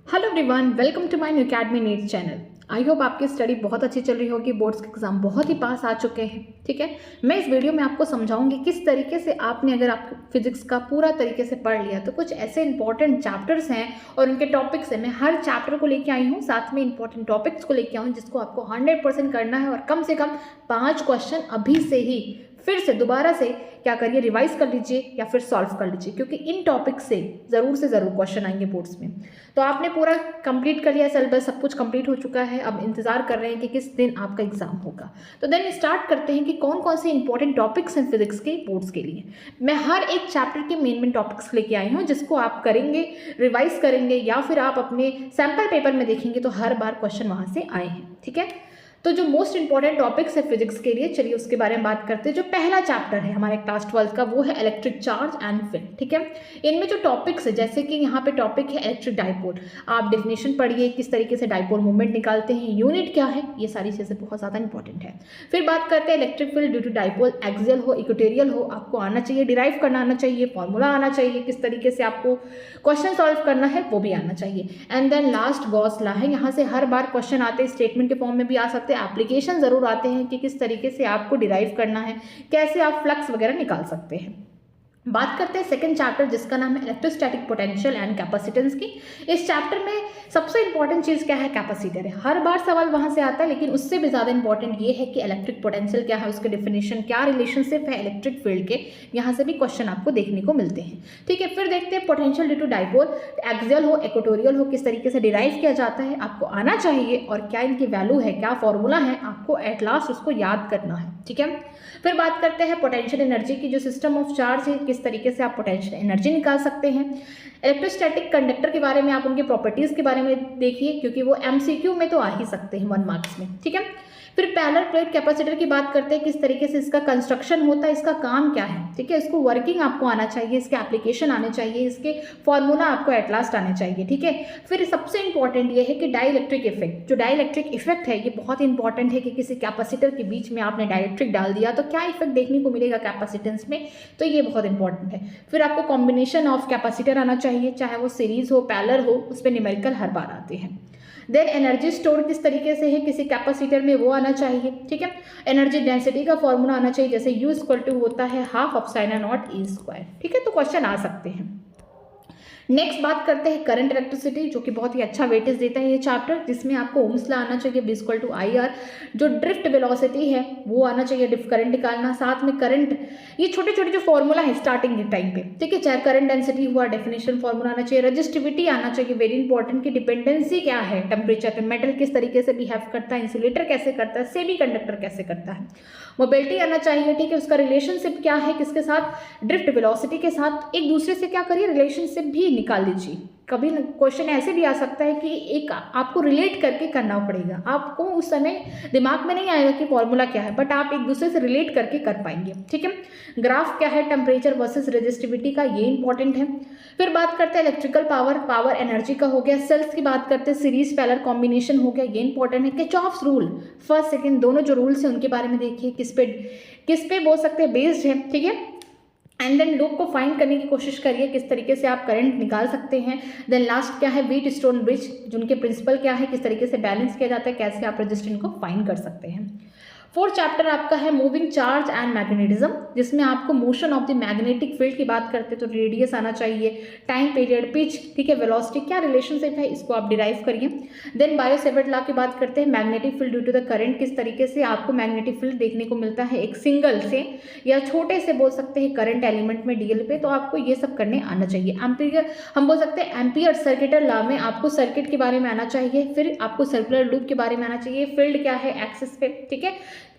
Hello everyone, welcome to my new academy NEET channel. I hope आपकी study बहुत अच्छी चल रही होगी। बोर्ड्स के एग्जाम बहुत ही पास आ चुके हैं। ठीक है, मैं इस वीडियो में आपको समझाऊंगी किस तरीके से आपने अगर आप फिजिक्स का पूरा तरीके से पढ़ लिया तो कुछ ऐसे इंपॉर्टेंट चैप्टर्स हैं और उनके टॉपिक्स हैं। मैं हर चैप्टर को लेके आई हूँ, साथ में इंपॉर्टेंट टॉपिक्स को लेके आई हूँ जिसको आपको 100% करना है और कम से कम 5 क्वेश्चन अभी से ही फिर से दोबारा से क्या करिए, रिवाइज कर लीजिए या फिर सॉल्व कर लीजिए, क्योंकि इन टॉपिक से ज़रूर क्वेश्चन आएंगे बोर्ड्स में। तो आपने पूरा कंप्लीट कर लिया, सिलेबस सब कुछ कंप्लीट हो चुका है। अब इंतजार कर रहे हैं कि किस दिन आपका एग्जाम होगा। तो देन स्टार्ट करते हैं कि कौन कौन से इंपॉर्टेंट टॉपिक्स हैं फिजिक्स के बोर्ड्स के लिए। मैं हर एक चैप्टर के मेन टॉपिक्स लेके आई हूँ जिसको आप करेंगे, रिवाइज करेंगे या फिर आप अपने सैम्पल पेपर में देखेंगे तो हर बार क्वेश्चन वहाँ से आए हैं। ठीक है, तो जो मोस्ट इंपॉर्टेंट टॉपिक्स है फिजिक्स के लिए, चलिए उसके बारे में बात करते हैं। जो पहला चैप्टर है हमारे क्लास 12 का वो है इलेक्ट्रिक चार्ज एंड फील्ड। ठीक है, इनमें जो टॉपिक्स है, जैसे कि यहाँ पे टॉपिक है इलेक्ट्रिक डाइपोल। आप डेफिनेशन पढ़िए, किस तरीके से डाइपोल मूवमेंट निकालते हैं, यूनिट क्या है, ये सारी चीज़ें बहुत ज़्यादा इंपॉर्टेंट है। फिर बात करते हैं electric field due to dipole, axial हो इक्वेटोरियल हो, आपको आना चाहिए, डिराइव करना आना चाहिए, फॉर्मूला आना चाहिए, किस तरीके से आपको क्वेश्चन सॉल्व करना है वो भी आना चाहिए। And then last Gauss law है, यहाँ से हर बार क्वेश्चन आते हैं, स्टेटमेंट के फॉर्म में भी आ सकते हैं, एप्लीकेशन जरूर आते हैं कि किस तरीके से आपको डिराइव करना है, कैसे आप फ्लक्स वगैरह निकाल सकते हैं। बात करते हैं सेकंड चैप्टर जिसका नाम है इलेक्ट्रोस्टैटिक पोटेंशियल एंड कैपेसिटेंस की। इस चैप्टर में सबसे इंपॉर्टेंट चीज़ क्या है, कैपेसिटर है। हर बार सवाल वहाँ से आता है, लेकिन उससे भी ज़्यादा इंपॉर्टेंट ये है कि इलेक्ट्रिक पोटेंशियल क्या है, उसके डिफिनेशन क्या, रिलेशनशिप है इलेक्ट्रिक फील्ड के, यहाँ से भी क्वेश्चन आपको देखने को मिलते हैं। ठीक है, फिर देखते हैं potential due to dipole, axial हो इक्वेटोरियल हो, किस तरीके से डिराइव किया जाता है, आपको आना चाहिए, और क्या इनकी वैल्यू है, क्या फॉर्मूला है, आपको एट लास्ट उसको याद करना है। ठीक है, फिर बात करते हैं पोटेंशियल एनर्जी की। जो सिस्टम ऑफ चार्ज है, किस तरीके से आप पोटेंशियल एनर्जी निकाल सकते हैं। इलेक्ट्रोस्टैटिक कंडक्टर के बारे में आप उनके प्रॉपर्टीज के बारे में देखिए, क्योंकि वो एमसीक्यू में तो आ ही सकते हैं 1 मार्क्स में। ठीक है, फिर पैरेलल प्लेट कैपेसिटर की बात करते हैं, किस तरीके से इसका कंस्ट्रक्शन होता है, इसका काम क्या है। ठीक है, इसको वर्किंग आपको आना चाहिए, इसके एप्लीकेशन आने चाहिए, इसके फॉर्मूला आपको एट लास्ट आने चाहिए। ठीक है, फिर सबसे इंपॉर्टेंट ये है कि डाइलेक्ट्रिक इफेक्ट। जो डाइलेक्ट्रिक इफेक्ट है ये बहुत इंपॉर्टेंट है कि किसी कैपेसिटर के बीच में आपने डाइलेक्ट्रिक डाल दिया तो क्या इफेक्ट देखने को मिलेगा कैपेसिटेंस में, तो ये बहुत इंपॉर्टेंट है। फिर आपको कॉम्बिनेशन ऑफ कैपेसिटर आना चाहिए, चाहे वो सीरीज हो पैरेलल हो, उस पर न्यूमेरिकल हर बार आते हैं। देन एनर्जी स्टोर किस तरीके से है किसी कैपेसिटर में, वो आना चाहिए। ठीक है, एनर्जी डेंसिटी का फॉर्मूला आना चाहिए, जैसे U = होता है half of sine not E²। ठीक है, तो क्वेश्चन आ सकते हैं। नेक्स्ट बात करते हैं करंट इलेक्ट्रिसिटी, जो कि बहुत ही अच्छा वेटेज देता है ये चैप्टर, जिसमें आपको ओम्स लॉ आना चाहिए, B = IR। जो ड्रिफ्ट वेलोसिटी है वो आना चाहिए, ड्रिफ्ट करंट निकालना, साथ में करंट, ये छोटे छोटे जो फॉर्मूला है स्टार्टिंग के टाइम पे। ठीक है, चाहे करंट डेंसिटी हुआ, डेफिनेशन फॉर्मूला आना चाहिए, रजिस्टिविटी आना चाहिए, वेरी इंपॉर्टेंट की डिपेंडेंसी क्या है टेम्परेचर पे, मेटल किस तरीके से बिहेव करता है, इंसुलेटर कैसे करता है, सेमी कंडक्टर कैसे करता है, मोबिलिटी आना चाहिए। ठीक है, उसका रिलेशनशिप क्या है किसके साथ, ड्रिफ्ट वेलोसिटी के साथ, एक दूसरे से क्या करिए रिलेशनशिप भी निकाल लीजिए। कभी क्वेश्चन ऐसे भी आ सकता है कि एक आपको रिलेट करके करना पड़ेगा, आपको उस समय दिमाग में नहीं आएगा कि फॉर्मूला क्या है, बट आप एक दूसरे से रिलेट करके कर पाएंगे। ठीक है, ग्राफ क्या है टेम्परेचर वर्सेस रेजिस्टिविटी का, ये इंपॉर्टेंट है। फिर बात करते हैं इलेक्ट्रिकल पावर, पावर एनर्जी का हो गया। सेल्स की बात करते हैं, सीरीज पैरेलल कॉम्बिनेशन हो गया, ये इंपॉर्टेंट है। किरचॉफ्स रूल, फर्स्ट सेकंड दोनों जो रूल्स हैं उनके बारे में देखिए, किस पे बोल सकते हैं बेस्ड है। ठीक है, एंड देन लूप को फाइंड करने की कोशिश करिए, किस तरीके से आप करंट निकाल सकते हैं। देन लास्ट क्या है, व्हीट स्टोन ब्रिज, जिनके प्रिंसिपल क्या है, किस तरीके से बैलेंस किया जाता है, कैसे आप रेजिस्टेंस को फाइंड कर सकते हैं। फोर्थ चैप्टर आपका है मूविंग चार्ज एंड मैग्नेटिज्म, जिसमें आपको motion of the magnetic field की बात करते हैं तो रेडियस आना चाहिए, टाइम पीरियड, पिच, ठीक है, वेलोसिटी, क्या रिलेशनशिप है, इसको आप डिराइव करिए। देन बायो-सेवर्ट लॉ की बात करते हैं, magnetic field due to the current, किस तरीके से आपको मैग्नेटिक फील्ड देखने को मिलता है एक सिंगल से या छोटे से बोल सकते हैं करंट एलिमेंट में डीएल पे, तो आपको ये सब करने आना चाहिए। एम्पीयर, हम बोल सकते हैं एम्पीयर सर्किटल लॉ में आपको सर्किट के बारे में आना चाहिए, फिर आपको सर्कुलर लूप के बारे में आना चाहिए, फील्ड क्या है एक्सिस पे। ठीक है,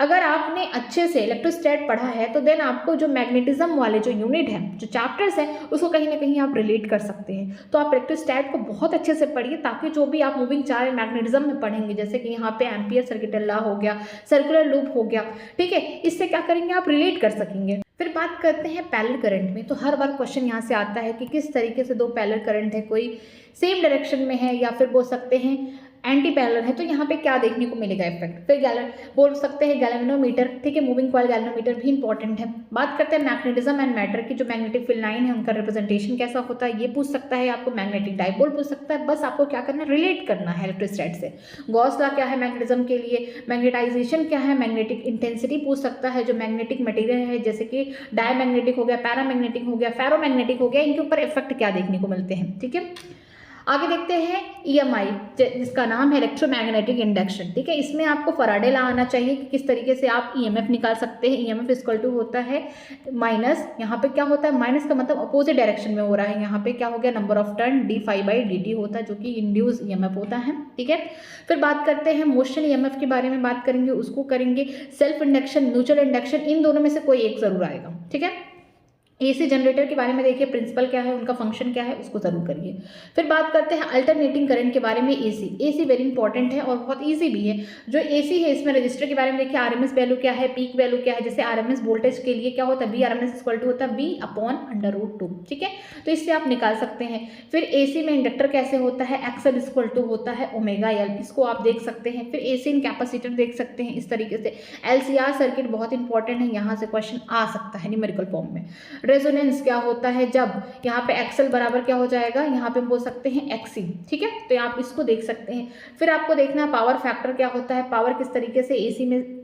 अगर आपने अच्छे से इलेक्ट्रोस्टैट पढ़ा है तो देन आपको जो मैग्नेटिज्म वाले जो यूनिट हैं, जो चैप्टर्स हैं, उसको कहीं ना कहीं आप रिलेट कर सकते हैं। तो आप इलेक्ट्रोस्टैट को बहुत अच्छे से पढ़िए, ताकि जो भी आप मूविंग चार्ज मैग्नेटिज्म में पढ़ेंगे, जैसे कि यहाँ पे एम्पीयर सर्किटल लॉ हो गया, सर्कुलर लूप हो गया, ठीक है, इससे क्या करेंगे आप रिलेट कर सकेंगे। फिर बात करते हैं पैरेलल करंट में, तो हर बार क्वेश्चन यहाँ से आता है कि किस तरीके से दो पैरेलल करंट है, कोई सेम डायरेक्शन में है या फिर बोल सकते हैं एंटी पैरेलल है तो यहाँ पे क्या देखने को मिलेगा इफेक्ट। फिर बोल सकते हैं गैल्वेनोमीटर, ठीक है, मूविंग कॉइल गैल्वेनोमीटर भी इंपॉर्टेंट है। बात करते हैं मैग्नेटिज्म एंड मैटर की, जो मैग्नेटिक फील्ड लाइन है उनका रिप्रेजेंटेशन कैसा होता है ये पूछ सकता है आपको। मैग्नेटिक डाइपोल पूछ सकता है। बस आपको क्या करना है, रिलेट करना है इलेक्ट्रोस्टैटिक से। गॉस लॉ क्या है मैग्नेटिज्म के लिए, मैग्नेटाइजेशन क्या है, मैग्नेटिक इंटेंसिटी पूछ सकता है। जो मैग्नेटिक मटेरियल है जैसे कि डायमैग्नेटिक हो गया, पैरामैग्नेटिक हो गया, फेरोमैग्नेटिक हो गया, इनके ऊपर इफेक्ट क्या देखने को मिलते हैं, ठीक है। आगे देखते हैं EMI, जिसका नाम है इलेक्ट्रोमैग्नेटिक इंडक्शन, ठीक है। इसमें आपको फराडे लॉ आना चाहिए कि किस तरीके से आप EMF निकाल सकते हैं। EMF इक्वल टू होता है माइनस, यहाँ पे क्या होता है, माइनस का मतलब अपोजिट डायरेक्शन में हो रहा है। यहाँ पे क्या हो गया, नंबर ऑफ टर्न d∅dt होता है, जो कि इंड्यूस EMF होता है, ठीक है। फिर बात करते हैं मोशन EMF के बारे में बात करेंगे, उसको करेंगे। सेल्फ इंडक्शन, म्यूचुअल इंडक्शन, इन दोनों में से कोई एक जरूर आएगा, ठीक है। AC जनरेटर के बारे में देखिए, प्रिंसिपल क्या है, उनका फंक्शन क्या है, उसको जरूर करिए। फिर बात करते हैं अल्टरनेटिंग करंट के बारे में। AC वेरी इंपॉर्टेंट है और बहुत इजी भी है। जो AC है इसमें रजिस्टर के बारे में देखिए, RMS वैल्यू क्या है, पीक वैल्यू क्या है। जैसे RMS वोल्टेज के लिए क्या होता है, VRMS इक्वल टू होता है V/√2, ठीक है, तो इससे आप निकाल सकते हैं। फिर AC में इंडक्टर कैसे होता है, XL इक्वल टू होता है ω/L, इसको आप देख सकते हैं। फिर AC इन कैपेसिटर देख सकते हैं इस तरीके से। LCR सर्किट बहुत इंपॉर्टेंट है, यहाँ से क्वेश्चन आ सकता है न्यूमेरिकल फॉर्म में। रेजोनेंस क्या होता है, जब यहाँ पे XL बराबर क्या हो जाएगा, यहाँ पे बोल सकते हैं XC, ठीक है, तो आप इसको देख सकते हैं। फिर आपको देखना है पावर फैक्टर क्या होता है, पावर किस तरीके से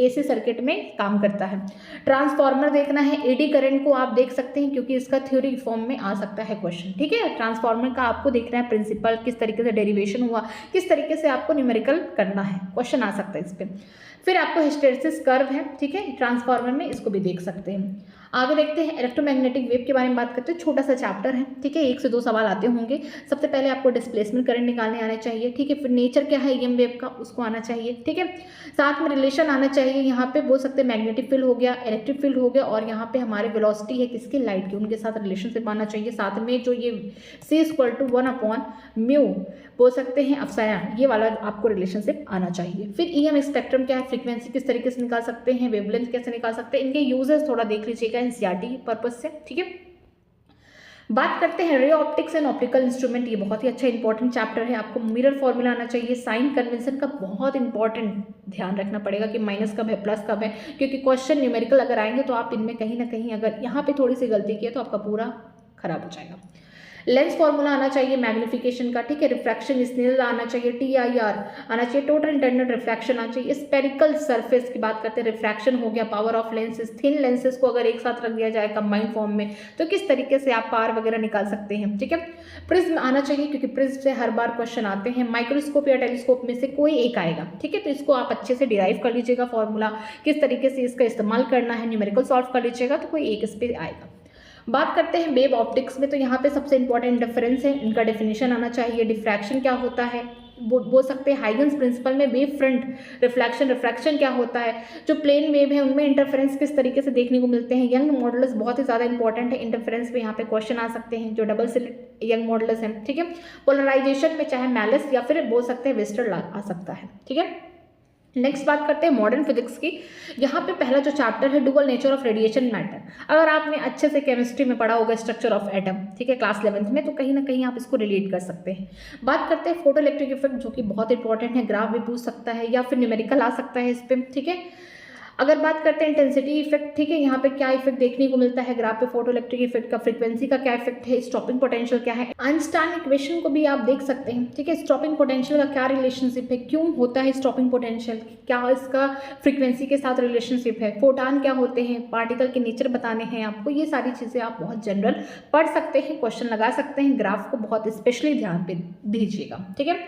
AC सर्किट में काम करता है। ट्रांसफार्मर देखना है, एडी करंट को आप देख सकते हैं क्योंकि इसका थ्योरी फॉर्म में आ सकता है क्वेश्चन, ठीक है। ट्रांसफार्मर का आपको देखना है प्रिंसिपल, किस तरीके से डेरिवेशन हुआ, किस तरीके से आपको न्यूमेरिकल करना है, क्वेश्चन आ सकता है इस पर। फिर आपको हिस्टैरिसीस कर्व है, ठीक है, ट्रांसफार्मर में, इसको भी देख सकते हैं। आगे देखते हैं इलेक्ट्रोमैग्नेटिक वेव के बारे में बात करते हैं। छोटा सा चैप्टर है, ठीक है, 1 से 2 सवाल आते होंगे। सबसे पहले आपको डिस्प्लेसमेंट करंट निकालने आना चाहिए, ठीक है। फिर नेचर क्या है EM वेव का, उसको आना चाहिए, ठीक है। साथ में रिलेशन आना चाहिए, यहाँ पे बोल सकते हैं मैग्नेटिक फील्ड हो गया, इलेक्ट्रिक फील्ड हो गया, और यहाँ पे हमारे वेलोसिटी है किसकी, लाइट की, उनके साथ रिलेशनशिप आना चाहिए। साथ में जो ये C=1/μ बोल सकते हैं अपसायन, ये वाला आपको रिलेशनशिप आना चाहिए। फिर EM स्पेक्ट्रम क्या है, फ्रीक्वेंसी किस तरीके से निकाल सकते हैं, वेवलेंथ कैसे निकाल सकते हैं, इनके यूजेस थोड़ा देख लीजिएगा NCERT पर्पज से, ठीक है। बात करते हैं ray optics and optical instrument, ये बहुत ही अच्छा इंपॉर्टेंट चैप्टर है। आपको मिरर फॉर्मूला आना चाहिए। साइन कन्वेंशन का बहुत इंपॉर्टेंट ध्यान रखना पड़ेगा कि माइनस कब है, प्लस कब है, क्योंकि क्वेश्चन न्यूमेरिकल अगर आएंगे तो आप इनमें कहीं ना कहीं अगर यहाँ पे थोड़ी सी गलती की है तो आपका पूरा खराब हो जाएगा। लेंस फॉर्मूला आना चाहिए मैग्निफिकेशन का, ठीक है। रिफ्रैक्शन स्नेल आना चाहिए, TIR आना चाहिए, टोटल इंटरनल रिफ्रैक्शन आना चाहिए। स्पेरिकल सरफेस की बात करते हैं, रिफ्रैक्शन हो गया, power of lenses, thin lenses को अगर एक साथ रख दिया जाए कंबाइंड फॉर्म में तो किस तरीके से आप पार वगैरह निकाल सकते हैं, ठीक है। प्रिज्म आना चाहिए क्योंकि प्रिज्म से हर बार क्वेश्चन आते हैं। माइक्रोस्कोप या टेलीस्कोप में से कोई एक आएगा, ठीक है, तो इसको आप अच्छे से डिराइव कर लीजिएगा फॉर्मूला, किस तरीके से इसका इस्तेमाल करना है, न्यूमेरिकल सॉल्व कर लीजिएगा तो कोई एक इस पर आएगा। बात करते हैं वेव ऑप्टिक्स में, तो यहाँ पे सबसे इंपॉर्टेंट डिफरेंस है, इनका डेफिनेशन आना चाहिए। डिफ्रैक्शन क्या होता है, बोल सकते हैं हाइगन्स प्रिंसिपल में वेव फ्रंट रिफ्रैक्शन क्या होता है। जो प्लेन वेव है उनमें इंटरफेरेंस किस तरीके से देखने को मिलते हैं। यंग मॉडल्स बहुत ही ज़्यादा इंपॉर्टेंट है, इंटरफेरेंस पे यहाँ पे क्वेश्चन आ सकते हैं, जो डबल स्लिट यंग मॉडल्स हैं, ठीक है। पोलराइजेशन में चाहे मैलिस या फिर बोल सकते हैं वेस्टर आ सकता है, ठीक है। नेक्स्ट बात करते हैं मॉडर्न फिजिक्स की। यहाँ पे पहला जो चैप्टर है dual nature of radiation matter. अगर आपने अच्छे से केमिस्ट्री में पढ़ा होगा स्ट्रक्चर ऑफ एटम, ठीक है, क्लास 11th में, तो कहीं ना कहीं आप इसको रिलेट कर सकते हैं। बात करते हैं फोटो इलेक्ट्रिक इफेक्ट, जो कि बहुत इंपॉर्टेंट है, ग्राफ भी पूछ सकता है या फिर न्यूमेरिकल आ सकता है इस पर, ठीक है। अगर बात करते हैं इंटेंसिटी इफेक्ट, ठीक है, यहाँ पे क्या इफेक्ट देखने को मिलता है ग्राफ पे, फोटो इलेक्ट्रिक इफेक्ट का, फ्रीक्वेंसी का क्या इफेक्ट है, स्टॉपिंग पोटेंशियल क्या है, आइंस्टाइन इक्वेशन को भी आप देख सकते हैं, ठीक है। स्टॉपिंग पोटेंशियल का क्या रिलेशनशिप है, क्यों होता है स्टॉपिंग पोटेंशियल, क्या इसका फ्रीक्वेंसी के साथ रिलेशनशिप है, फोटान क्या होते हैं, पार्टिकल के नेचर बताने हैं आपको, ये सारी चीज़ें आप बहुत जनरल पढ़ सकते हैं, क्वेश्चन लगा सकते हैं। ग्राफ को बहुत स्पेशली ध्यान पे दीजिएगा, ठीक है।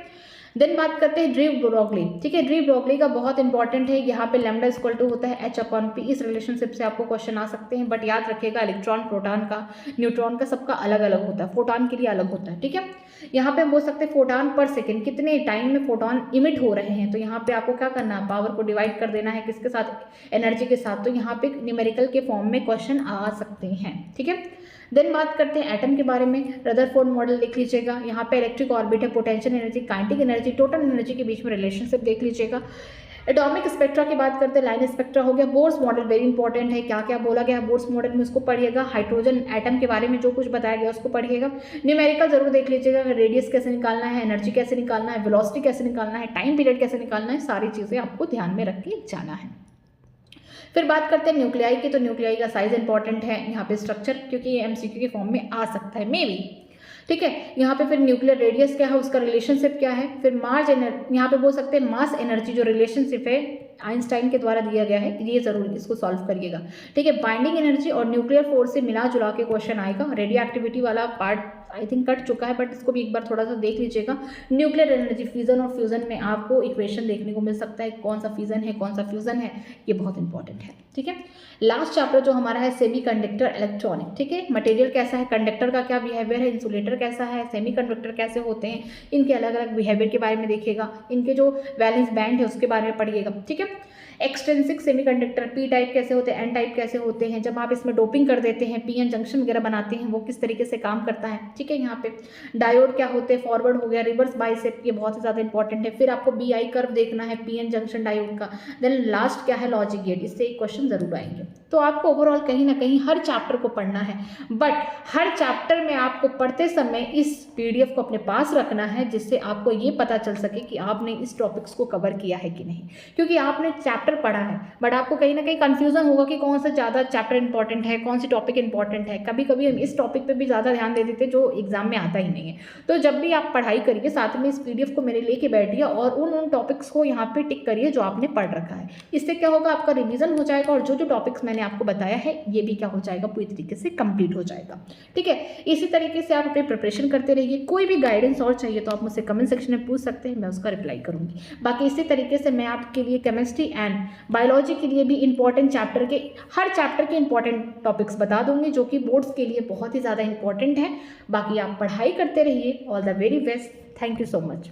देन बात करते हैं ड्रीव ब्रोगली, ठीक है। ड्रीव ब्रोगली का बहुत इंपॉर्टेंट है, यहाँ पे लैम्डा इक्वल टू होता है H/P, इस रिलेशनशिप से आपको क्वेश्चन आ सकते हैं। बट याद रखिएगा इलेक्ट्रॉन, प्रोटॉन का, न्यूट्रॉन का, सबका अलग अलग होता है, फोटॉन के लिए अलग होता है, ठीक है। यहाँ पे हम बोल सकते हैं फोटॉन पर सेकेंड, कितने टाइम में फोटॉन इमिट हो रहे हैं, तो यहाँ पे आपको क्या करना है, पावर को डिवाइड कर देना है किसके साथ, एनर्जी के साथ, तो यहाँ पे न्यूमेरिकल के फॉर्म में क्वेश्चन आ सकते हैं, ठीक है। देन बात करते हैं एटम के बारे में, रदरफोर्ड मॉडल देख लीजिएगा, यहाँ पे इलेक्ट्रिक ऑर्बिट है, potential energy, kinetic energy, total energy के बीच में रिलेशनशिप देख लीजिएगा। एटॉमिक स्पेक्ट्रा की बात करते हैं, लाइन स्पेक्ट्रा हो गया। बोर्स मॉडल वेरी इंपॉर्टेंट है, क्या क्या बोला गया है बोर्स मॉडल में उसको पढ़िएगा। हाइड्रोजन एटम के बारे में जो कुछ बताया गया उसको पढ़िएगा। न्यूमेरिकल जरूर देख लीजिएगा, रेडियस कैसे निकालना है, एनर्जी कैसे निकालना है, वेलोसिटी कैसे निकालना है, टाइम पीरियड कैसे निकालना है, सारी चीज़ें आपको ध्यान में रख के जाना है। फिर बात करते हैं न्यूक्लियाई की, तो न्यूक्लियाई का साइज इंपॉर्टेंट है, यहाँ पे स्ट्रक्चर, क्योंकि ये एमसीक्यू के फॉर्म में आ सकता है मे बी, ठीक है। यहाँ पे फिर न्यूक्लियर रेडियस क्या है, उसका रिलेशनशिप क्या है। फिर मास एनर्जी, यहाँ पे बोल सकते हैं मास एनर्जी जो रिलेशनशिप है आइंस्टाइन के द्वारा दिया गया है, ये जरूर इसको सॉल्व करिएगा, ठीक है। बाइंडिंग एनर्जी और न्यूक्लियर फोर्स से मिला जुला के क्वेश्चन आएगा। रेडियो एक्टिविटी वाला पार्ट आई थिंक कट चुका है, बट इसको भी एक बार थोड़ा सा देख लीजिएगा। न्यूक्लियर एनर्जी, फ्यूजन और फ्यूजन में आपको इक्वेशन देखने को मिल सकता है, कौन सा फ्यूजन है कौन सा फ्यूजन है, ये बहुत इंपॉर्टेंट है, ठीक है। लास्ट चैप्टर जो हमारा है सेमी कंडक्टर इलेक्ट्रॉनिक, ठीक है। मटेरियल कैसा है, कंडक्टर का क्या बिहेवियर है, इंसुलेटर कैसा है, सेमी कंडक्टर कैसे होते हैं, इनके अलग अलग बिहेवियर के बारे में देखिएगा, इनके जो वैलेंस बैंड है उसके बारे में पढ़िएगा, ठीक है। एक्सट्रिंसिक सेमीकंडक्टर, पी टाइप कैसे होते हैं, एन टाइप कैसे होते हैं, जब आप इसमें डोपिंग कर देते हैं, पीएन जंक्शन वगैरह बनाते हैं, वो किस तरीके से काम करता है, ठीक है। यहाँ पे डायोड क्या होते हैं, फॉरवर्ड हो गया, रिवर्स बाइसेप, ये बहुत ही ज़्यादा इंपॉर्टेंट है। फिर आपको बीआई कर्व देखना है पीएन जंक्शन डायोड का। देन लास्ट क्या है, लॉजिक गेट, इससे एक क्वेश्चन जरूर आएंगे। तो आपको ओवरऑल कहीं ना कहीं हर चैप्टर को पढ़ना है, बट हर चैप्टर में आपको पढ़ते समय इस पीडीएफ को अपने पास रखना है, जिससे आपको ये पता चल सके कि आपने इस टॉपिक्स को कवर किया है कि नहीं। क्योंकि आपने चैप्टर पढ़ा है, बट आपको कहीं ना कहीं कंफ्यूजन होगा कि कौन सा ज़्यादा चैप्टर इंपॉर्टेंट है, कौन सी टॉपिक इंपॉर्टेंट है। कभी कभी हम इस टॉपिक पे भी ज़्यादा ध्यान दे देते जो एग्जाम में आता ही नहीं है। तो जब भी आप पढ़ाई करिए, साथ में इस पीडीएफ को मेरे लेके बैठिए और उन टॉपिक्स को यहाँ पे टिक करिए जो आपने पढ़ रखा है। इससे क्या होगा, आपका रिविजन हो जाएगा और जो जो टॉपिक्स मैंने आपको बताया है ये भी क्या हो जाएगा, पूरी तरीके से कंप्लीट हो जाएगा, ठीक है। इसी तरीके से आप अपनी प्रिपरेशन करते रहिए। कोई भी गाइडेंस और चाहिए तो आप मुझसे कमेंट सेक्शन में पूछ सकते हैं, मैं उसका रिप्लाई करूंगी। बाकी इसी तरीके से मैं आपके लिए केमिस्ट्री एंड बायोलॉजी के लिए भी इंपॉर्टेंट चैप्टर के, हर चैप्टर के इंपॉर्टेंट टॉपिक्स बता दूंगी जो कि बोर्ड्स के लिए बहुत ही ज़्यादा इंपॉर्टेंट है। बाकी आप पढ़ाई करते रहिए। All the very best. Thank you so much.